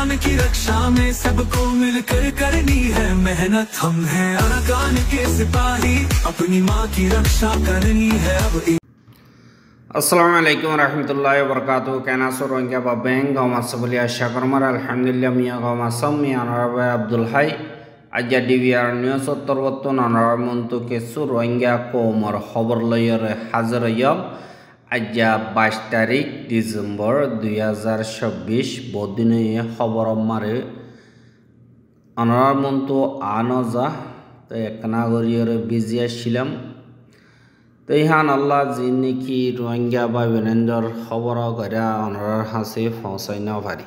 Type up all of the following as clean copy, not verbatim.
अरकान की रक्षा में सबको मिलकर करनी है मेहनत। हम हैं अरकान के सिपाही, अपनी माँ की रक्षा करनी है अब। আসসালামু আলাইকুম রহমতুল্লাহ বরকাত কেনা সরঙ্গা বা ব্যাং গামা সবলিয়া শাকরমার আলহামদুলিল্লাহ মিয়া গামা সম মিয়া নরবা আব্দুল হাই আজ্ঞা ডিভিআর নিউজ উত্তরবর্তন নরমন্তু কে সরঙ্গা কোমর খবর লয়র হাজার ইয়ব আজ্ঞা 22 তারিখ ডিসেম্বর 2026 বদিনে খবর মারে নরমন্তু আনজা তো একনা গরিয়র বিজি আসছিলাম। তো ইহান আল্লাহ যিনি কি রোহিঙ্গা বা বেনেন্দর খবর গড়া অনরার হাসে পৌঁছাই না পারি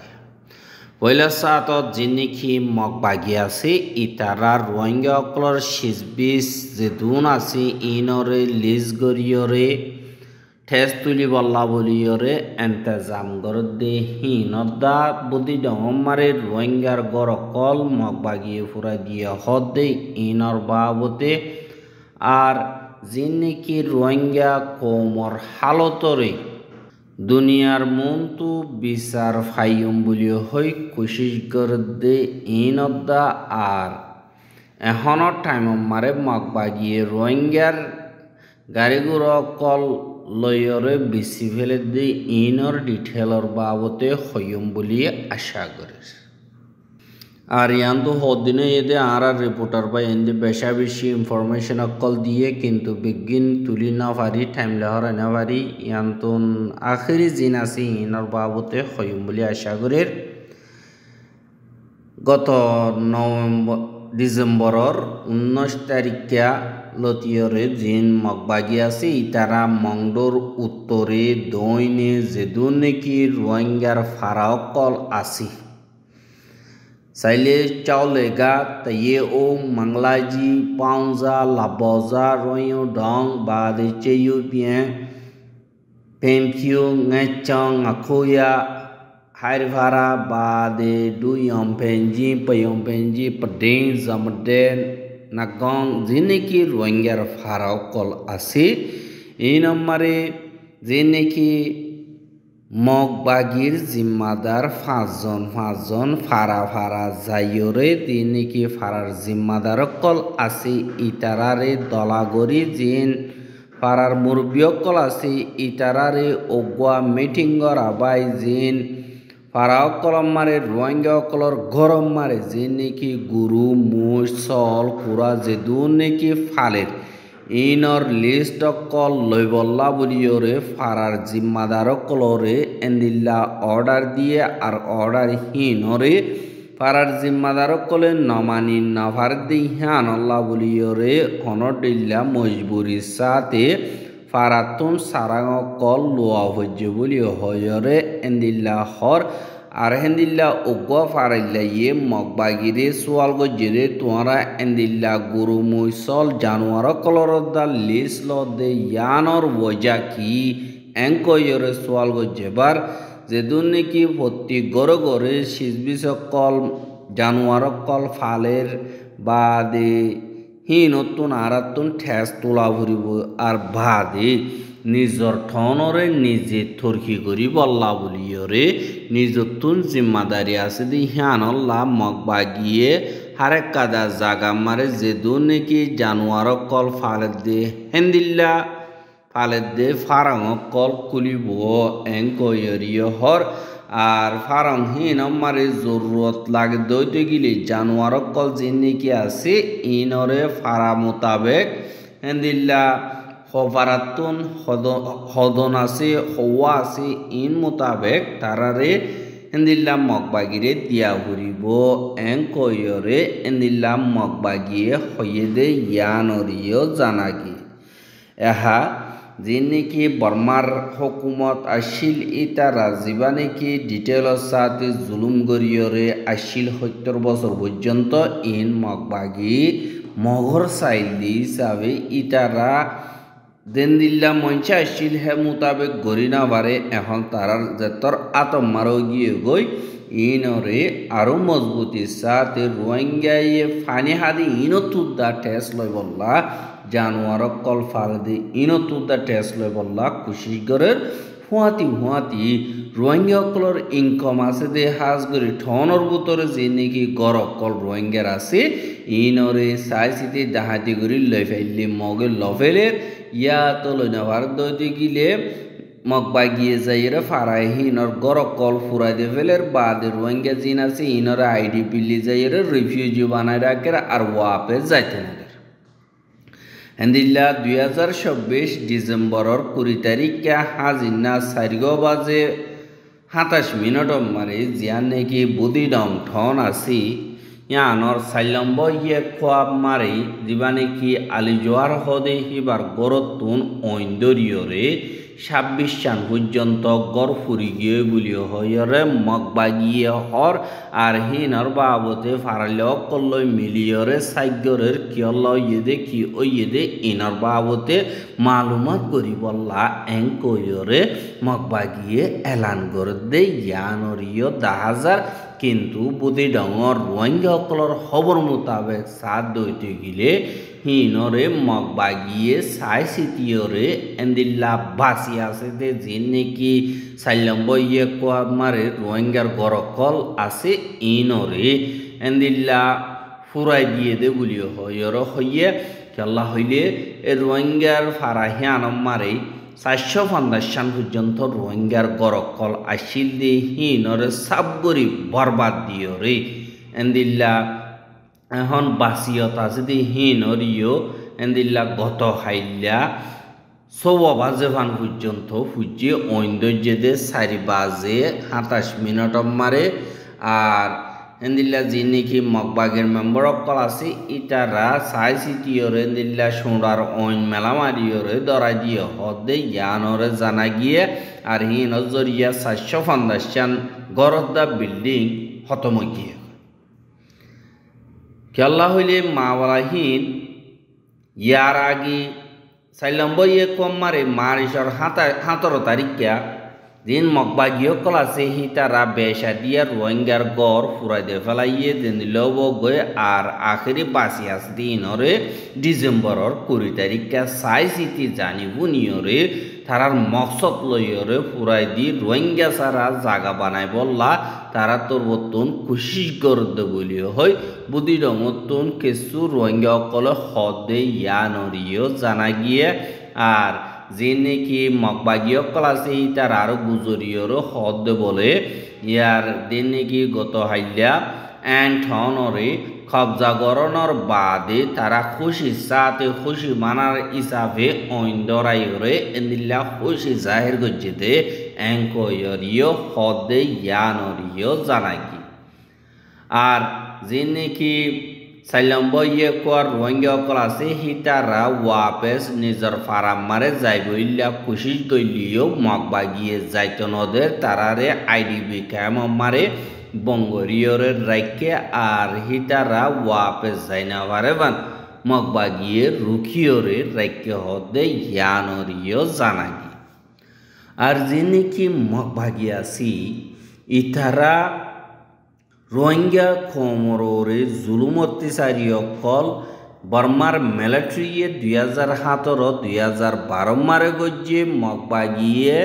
পয়লা সাতত যিনি কি মগ বাগি আছে ইতারা রোহিঙ্গা অকলর সিজবিস যে দুন আছে ইনরে লিজ গরিয়রে ঠেস তুলি বল্লা বলিয়রে এন্তেজাম গরদে হিনদা বুদ্ধি ডমারে রোহিঙ্গার গড় অকল মগ বাগিয়ে ফুরা দিয়ে হদে ইনর বাবতে আর যিনি কি রোহিঙ্গা কোমর হালতরে দুনিয়ার মন্তু বিচার ফাইম বলি হই কোশিশ করদে ইনদা আর এখনো টাইম মারে মগ বাগিয়ে রোহিঙ্গার গাড়িগুড় কল লয়রে বেশি ফেলে দে ইনর ডিটেলর বাবতে হইম বলি আশা করে। আর ইয়ান তো হদিনে এদে আর রিপোর্টার বা এনে বেশা বেশি ইনফরমেশন অকল দিয়ে কিন্তু বিজ্ঞান তুলি না পারি টাইম লহর না পারি ইয়ান তো আখেরি জিন আছে ইনর বাবতে হইম বলি আশা করে। গত ডিসেম্বরের 19 তারিখা লতিয়রে জিন মগবাগি আছে ইতারা মংডোর উত্তরে দৈনে যেদু নাকি রোহিঙ্গার ফারাকল আছে সাইলে চাউলেগা তাইয়ে ও মাংলাজি পাউজা লাবজা রয়ো ডং বাদে চেয়ু পিয়ে পেমফিউ ngachang akhoya hairvara bade du yompenji payompenji padeng zamden nagong jineki rohingya farao kol ase এই নম্বরে jineki মগ বাগির জিম্মাদার পাঁচজন ফারা যাইরে তিনি কি ফারার জিম্মাদার কল আছে ইতারারে দলাগরি জিন ফারার মুরব্বিয়কল আছে ইতারারে ওগুয়া মিটিংর আবাই জিন ফারাও কলম মারে রোহিঙ্গা কলর গরম মারে যে নাকি গুরু মুস চল কুড়া যেদু নাকি ফালের ইনর লিস্ট কল লইবল্লা বলিওরে ফারার জিম্মাদার কলরে এন্দিল্লা অর্ডার দিয়ে আর অর্ডার হিনরে ফারার জিম্মাদার কলে নমানি নাভার দি হানল্লা বলিওরে অনডিল্লা মজবুরির সাথে ফারাতুন সারাং কল লোয়া হজ্জে বলি হয়রে এন্দিল্লা হর আর হেন্দিল্লা ওগো ফারাইল্লা ইয়ে মগবাগিরে সোয়াল গজ্জেরে তোমরা এন্দিল্লা গুরু মুইসল জানুয়ার কলরদা লিস ল দে ইয়ানর ওজা কি এঙ্কয়রে সোয়াল গজ্জেবার যেদুন নাকি ভর্তি গড়ে গড়ে সিজবিস কল জানুয়ার কল ফালের বাদে হি নতুন আরাতুন ঠেস তোলা ভরিব আর বাদে নিজর ঠনরে নিজে থরকি করি বল্লা বলিয়রে নিজতুন জিম্মাদারি আছে দি হানল্লা মগ বাগিয়ে হারেক কাদা জাগা মারে যেদু নাকি জানুয়ার কল ফালে দে হেন্দিল্লা ফালে দে ফারাং কল কুলিব এঙ্কয়রিয় হর আর ফারাং হিন মারে জরুরত লাগে দইতে গিলে জানুয়ার কল যে নাকি আছে ইনরে ফারা মোতাবেক হেন্দিল্লা হফারাতুন হদন আছে হওয়া আছে ইন মোতাবেক তারারে এন্দিল্লা মগবাগিরে দিয়া ঘুরিব এঙ্কয়রে এন্দিল্লা মগবাগিয়ে হয়ে দে ইয়ানরিও জানাগি এহা যে নাকি বর্মার হকুমত আসিল ইতারা যিবা নাকি ডিটেলর সাথে জুলুম গরিয়রে আসিল 70 বছর পর্যন্ত ইন মগবাগি মগর চাইলি হিসাবে ইতারা দেন্দিল্লা মঞ্চে আসছিল হে মোতাবেক গড়ি না বারে এখন তারার যেতর আতম মারো গিয়ে গই ইনরে আরো মজবুতির সাথে রোহিঙ্গায়ে ফানি হাদি ইনতুদ্দা টেস লই বললা জানুয়ার কল ফাল দি ইনতুদ্দা টেস লই বললা কুশিশ গরের ফুয়াতি রোহিঙ্গাসকলৰ ইনকম আছে দে হাজ কৰি ঠনৰ বুটৰে যে নেকি গৰকল রোহিঙ্গার আছে ইনরে চাই ডাহাতি কৰি লৈ ফেললি মগে লফেলের ইয়াতো লৈ নাভার দইতে গিলে মগবাগিয়ে যাইরে ফারাই হিনর গরকল ফুরাই দে ফেলের বাদে রোহিঙ্গা জিন আছে ইনর আইডি পিলি যাইরে রিফিউজি বানাই রাখের আর ওয়াপে যাইতে না এন্দিল্লা 2024 ডিসেম্বরের 20 তারিখে হাজিনা 4 বাজে 27 মিনিট মারে জিয়া নাকি বুদি ডং ঠন আসি ইয়ানর 4 নম্বর খোয়াব মারে দিবা নাকি আলিজোয়ার হদে হিবার গরতুন ঐন্দরিয়রে 26 চান পর্যন্ত গড় ফুরি গিয়ে বলিও হয়রে মগবাগিয়ে হর আর হিনর বাবতে ফারালে কল্লই মিলিয়রে সাইগরের কিয়ল ইয়েদে কি ও ইয়েদে ইনর বাবতে মালুমাত করি বললা এঙ্কয়রে মগবাগিয়ে এলান করে দে ইয়ানরিয় 10,000 কিন্তু বুদি ডঙর রোহিঙ্গা সকলের খবর মোতাবেক সাথ দইতে গিলে হিনরে মগবাগিয়ে সাই সিটিয়রে এন্দিল্লা বাসি আছে দে যে নাকি 4 নম্বর মারে রোহিঙ্গার গরকল আছে ইনরে এন্দিল্লা ফুরাই দিয়ে দে বলিও হয়র হইয়ে কেল্লা হইলে এ রোহিঙ্গার ফারাহিয়ান মারে 450 পর্যন্ত রোহিঙ্গার গরকল আসিল দে হিনরে সাবগরি বরবাদ দিও রে এন্দিল্লা এখন বাসিয়ত আছে দে হিনরিও এন্দিল্লা গত হাইল্লা 6 বাজে ফান পর্যন্ত ফুজে ঐন্দর্যে দে 4 বাজে 27 মিনিট মারে আর এন্দিল্লা যে নাকি মগবাগের মেম্বার অকল আছে ইটারা সাই সিটিওরে এন্দিল্লা সোনার ঐন মেলা মারিওরে দরাই দিয়ে হদে ইয়ানরে জানা গিয়ে আর হিন জরিয়া 450 গরদা বিল্ডিং খতম গিয়ে কেল্লা হইলে মাওয়ালাহীন ইয়ার আগে 4 নম্বর কম মারে মারিসর 17 তারিখে দিন মগবাগীয় কল আছে হিতারা বেসা দিয়া রোহিঙ্গার গড় ফুরাই দে ফেলাইয়ে দিন লব গয়ে আর আখেরি বাসি আছে দিনরে ডিসেম্বরের 20 তারিখে চাই চিতি জানিব নিয়রে তারার মকসদ লইয়রে ফুরাই দি রোহিঙ্গা সারা জাগা বানাই বললা তারা তোর বর্তন কুশিস করতে বলিও হয় বুদ্ধি ডমতন কিছু রোহিঙ্গা অকলে হদে ইয়ানরিও জানা গিয়ে আর যে নাকি মগবাগীয় কল আছে তার আরো গুজরিয়রও হদ বলে ইয়ার দিন নাকি গত হাইল্লা এন্ঠনরে কবজা গরণর বাদে তারা খুশি সাথে খুশি মানার হিসাবে ঐন্দরাইরে এন্দিল্লা খুশি জাহির গজ্জিতে এঙ্কয়রিও হদে ইয়ানরিও জানাই আর যে নাকি 4 নম্বর কোয়ার রোহিঙ্গা অকল আছে হিতারা ওয়াপেস নিজের ফারাম মারে যাইব ইল্লা কুশিস গইলিও মগবাগিয়ে যাইত নদের তারারে আইডিবি ক্যাম মারে বঙ্গরিয়রে রাইকে আর হিতারা ওয়াপেস যাই না পারে বান মগবাগিয়ে রুখিয়রে রাইকে হদে ইয়ানরিও জানাগি আর যে নাকি মগবাগি আছি ইতারা রোহিঙ্গা খমরে জুলুম অত্যাচারী অকল বর্মার মিলিটারিয়ে 2017-2012 মারে গজ্জে মগবাগিয়ে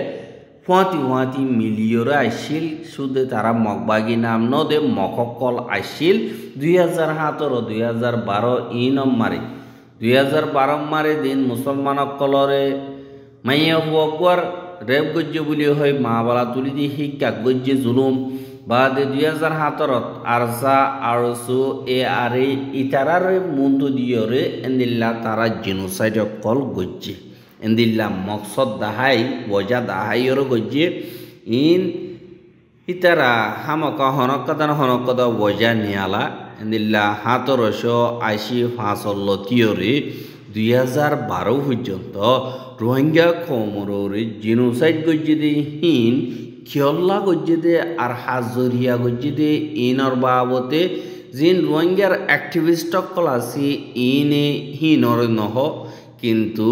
ফুয়াতি মিলিয়রে আসিল শুধু তারা মগবাগি নাম নদে মককল আসিল 2017-2012 ইনম মারে 2012 মারে দিন মুসলমান অকলরে মাইয়া হুয়ার রেপ গজ্জে বলি হয় মা বালা তুলি দি শিক্ষা গজ্জে জুলুম বাদে 2017 আরসা আরসু আরে ইতারার মুন্টু দিয়রে এন্দিল্লা তারা জেনোসাইড কল গজ্জে এন্দিল্লা মকসদ দাহাই ওজা দাহাইর গজ্জে ইন ইতারা হামকা হনকদা ওজা নিয়ালা এন্দিল্লা 1785 তিয়রে 2012 পর্যন্ত রোহিঙ্গা খমরে জেনোসাইড গজ্জে দে হিন কিয়ল্লা গজ্জে দে আর হাজরিয়া গজ্জে দে ইনর বাবতে জিন রোহিঙ্গার অ্যাক্টিভিস্ট কল আছে ইনে হিনর নহ কিন্তু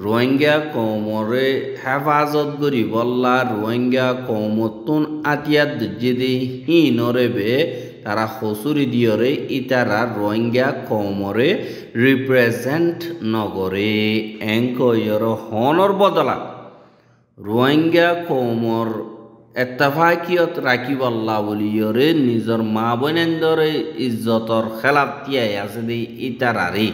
রোহিঙ্গা কমরে হেফাজত করি বললা রোহিঙ্গা কমতুন আতিয়াত দজ্জে দে হিনরে বে তারা হসুরি দিয়রে ইতারা রোহিঙ্গা কমরে রিপ্রেজেন্ট নগরে এঙ্কয়র হনর বদলা রোহিঙ্গা কৌমর এত্তাফাকিয়ত রাখিব আল্লাহ বলিয়রে নিজর মা বোনেন্দরে ইজ্জতর খেলাফ তিয়াই আছে দে ইতারারে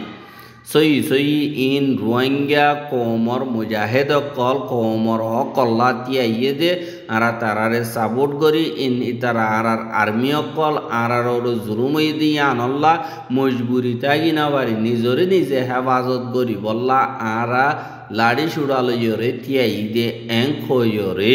সই ইন রোহিঙ্গা কৌমর মুজাহেদ কল কৌমর হকল্লা তিয়াইয়ে দে আরা তারারে সাপোর্ট করি ইন ইতারা আরার আর্মি কল আরার জুলুমই দিয়ে আনল্লা মজবুরি তাগি না পারি নিজরে নিজে হেফাজত করি বল্লা আরা লাড়ি সুড়ালয়রে তিয়াই দে এং খয়রে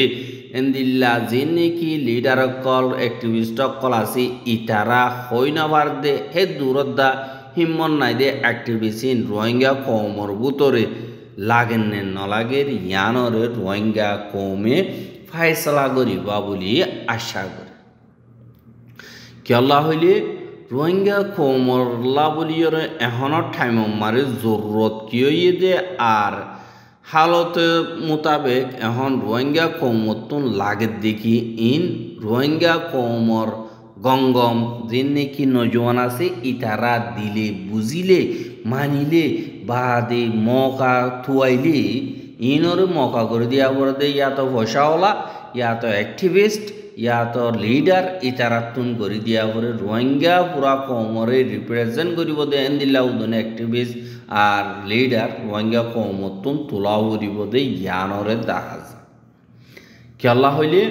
এন্দিল্লা যে নাকি লিডার কল অ্যাক্টিভিস্ট কল আছে ইতারা হই নাবার দে হে দূরদা হিম্মন নাই দে অ্যাক্টিভিস্ট রোহিঙ্গা কৌমর ভিতরে লাগেন নে নলাগের ইয়ানরে রোহিঙ্গা কৌমে ফাইসলা করিবা বলি আশা করে কেলা হইলে রোহিঙ্গা কৌমরলা বলিয়রে এখনৰ টাইম মারে জরুরত কিয়ে দে আর হালত মোতাবেক এখন রোহিঙ্গা কৌমতুন লাগে দেখি ইন রোহিঙ্গা কৌমর গঙ্গম যে নাকি নজওয়ান আছে ইতারা দিলে বুঝিলে মানিলে বাদে মকা থুয়াইলে ইনরে মকা করে দিয়া পরে দে ইয়া তো পয়সাওয়ালা ইয়া তো অ্যাক্টিভিস্ট ইয়া তো লিডার ইতারাতুন করে দিয়া পরে রোহিঙ্গা পুরা কৌমরে রিপ্রেজেন্ট করিব দে এন্দিল্লা উদনে অ্যাক্টিভিস্ট আর লিডার রোহিঙ্গা কৌমতুন তোলা করিব দে ইয়ানরে দেখা যায় কেলা হইলে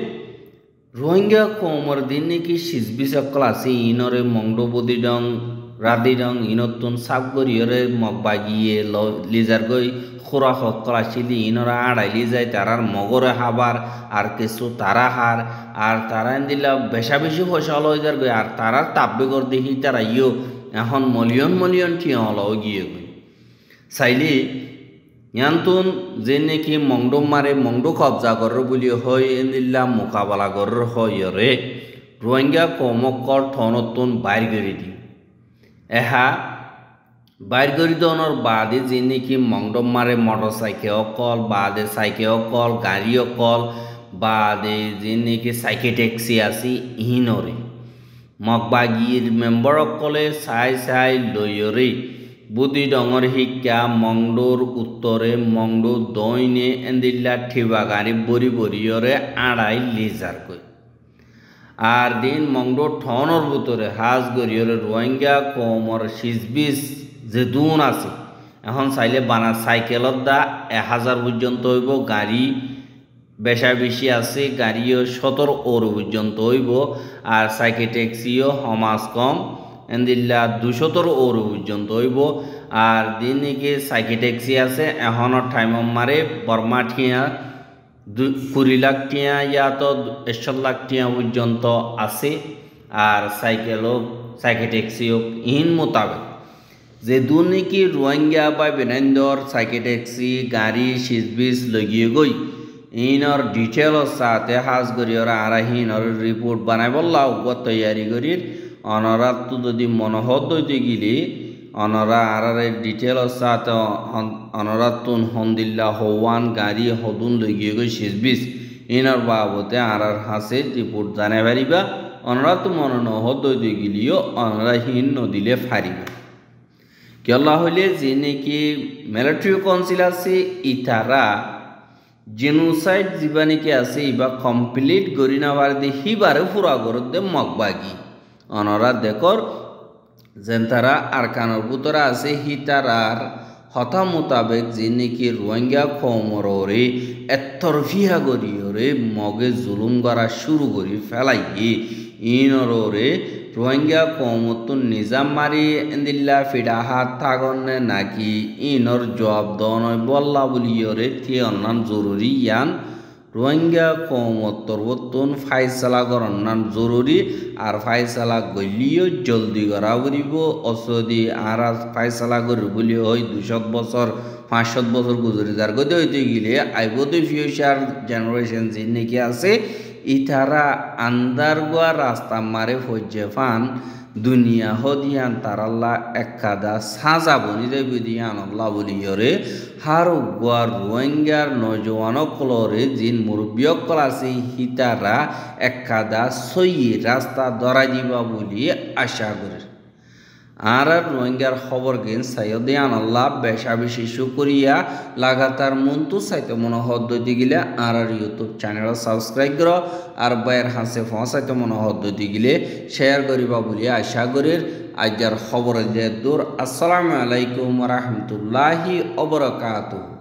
রোহিঙ্গা কৌমর দিন নাকি সিজবি সকল আছে ইনরে মংডবদি ডং রাদি ডং ইনতুন সাপ গরিয়রে মগবাগিয়ে লিজার গই খোরা সকল আসিলি ইনরা আড়াইলি যায় তারার মগরে হাবার আর কিছু তারা হার আর তারা দিলা বেশা বেশি পয়সা হলো যার গই আর তারার তাব্বেগর দেখি তারা ইও এখন মলিয়ন টিয়া হলো গিয়ে গই চাইলি ইয়ানতুন যে নাকি মংডো মারে মংডো কবজা কর বলি হয় এন্দিল্লা মোকাবেলা কর হয় রে রোহিঙ্গা কৌমকর ঠনতুন বাইর করে দি এহা বাইর করে দনের বাদে যে নাকি মংডো মারে মোটর সাইকেল কল বাদে সাইকেল কল গাড়ি কল বাদে যে নাকি সাইকেল ট্যাক্সি আসি ইহিনরে মগবাগির মেম্বার কলে চাই লয়রে বুদ্ধি ডঙর শিক্ষা মংডোর উত্তরে মংডো দইনে এন্দিল্লা ঠিবা গাড়ি বরিয়রে আড়াই লিজার কই আর দিন মংডো ঠনর ভিতরে হাজ গরিয়রে রোহিঙ্গা কৌমর সিজবিস যে দুন আছে এখন চাইলে বানা সাইকেলত দা 1000 পর্যন্ত হইব গাড়ি বেশা বেশি আছে গাড়িও 17 পর্যন্ত হইব আর সাইকেল ট্যাক্সিও সমাজ কম এন্দিল্লা 200 পর্যন্ত হইব আর দিন নাকি সাইকেল ট্যাক্সি আছে এখনের টাইম মারে বর্মা ঠিয়া 20 লাখ টিয়া ইয়া তো 100 লাখ টিয়া পর্যন্ত আছে আর সাইকেল ট্যাক্সিও ইন মোতাবেক যে দূর নাকি রোহিঙ্গা বা বেনাইন্দর সাইকেল ট্যাক্সি গাড়ি সিজবিস লগিয়ে গই ইনর ডিটেল সাথে হাজ করিয়রা আর হিনর রিপোর্ট বানাই বললা তৈয়ারি করি অনরা তো যদি মনোহর দইতে গিলি অনরা আরারে ডিটেল সাথে অনরা তুন হন্দিল্লা হওয়ান গাড়ি হদুন লগিয়ে গই সিজবিস ইনর বাবতে আরার হাসে রিপোর্ট জানাই পারিবা অনরা তো মনোহর দইতে গিলিও অনরা হিন নদিলে ফারিবা কেলা হইলে যে নাকি মিলিটারি কাউন্সিল আছে ইতারা জেনোসাইড যা নাকি আছে ইবা কমপ্লিট করি নাবার দে হিবারে পুরা করত দে মগবাগি অনরা দেখর যেন তারা আরকানোর ভিতরে আছে হিতারার হতা মোতাবেক যে নাকি রোহিঙ্গা কৌমরে এতরফিয়া করিয়রে মগে জুলুম করা শুরু করি ফেলাইয়ে ইনরে রোহিঙ্গা কৌমতুন নিজাম মারি এন্দিল্লা ফিডা হাত থাকনে নাকি ইনর জবাব দনয় বল্লা বলিয়রে থি অন্যান জরুরি ইয়ান রোহিঙ্গা কৌমতর বতুন ফাইসলা করন্নান জরুরি আর ফাইসলা গলিও জলদি করা বলিব অসদি আর ফাইসলা করি বলি হয় 200 বছর 500 বছর গুজরি যার গতি হইতে গেলে আইবতে ফিউচার জেনারেশন যে নাকি আছে ইতারা আন্দার গোয়া রাস্তা মারে ফজ্জে ফান দুনিয়া হদিয়ান তারাল্লা একাদা সাজা বনি দেবী দিয়ান আল্লাহ বলিয়রে হারো গোয়া রোহিঙ্গার নজওয়ান কলরে জিন মুরব্বিয় কলাসি হিতারা একাদা সই রাস্তা ধরা দিবা বলি আশা করে আর রোহিঙ্গার খবর গেন সাইয়দে আনাল্লাহ বেশা বেশি শুকরিয়া লাগাতার মন্তু সাইতে মনে হদ্দতি গিলে আর ইউটিউব চ্যানেল সাবস্ক্রাইব করো আর বাইর হাসে ফসাইতে মনে হদ্দতি গিলে শেয়ার করিবা বলি আশা করির আজকের খবর যে দূর। আসসালামু আলাইকুম ওয়া রাহমাতুল্লাহি ওয়া বারাকাতুহু।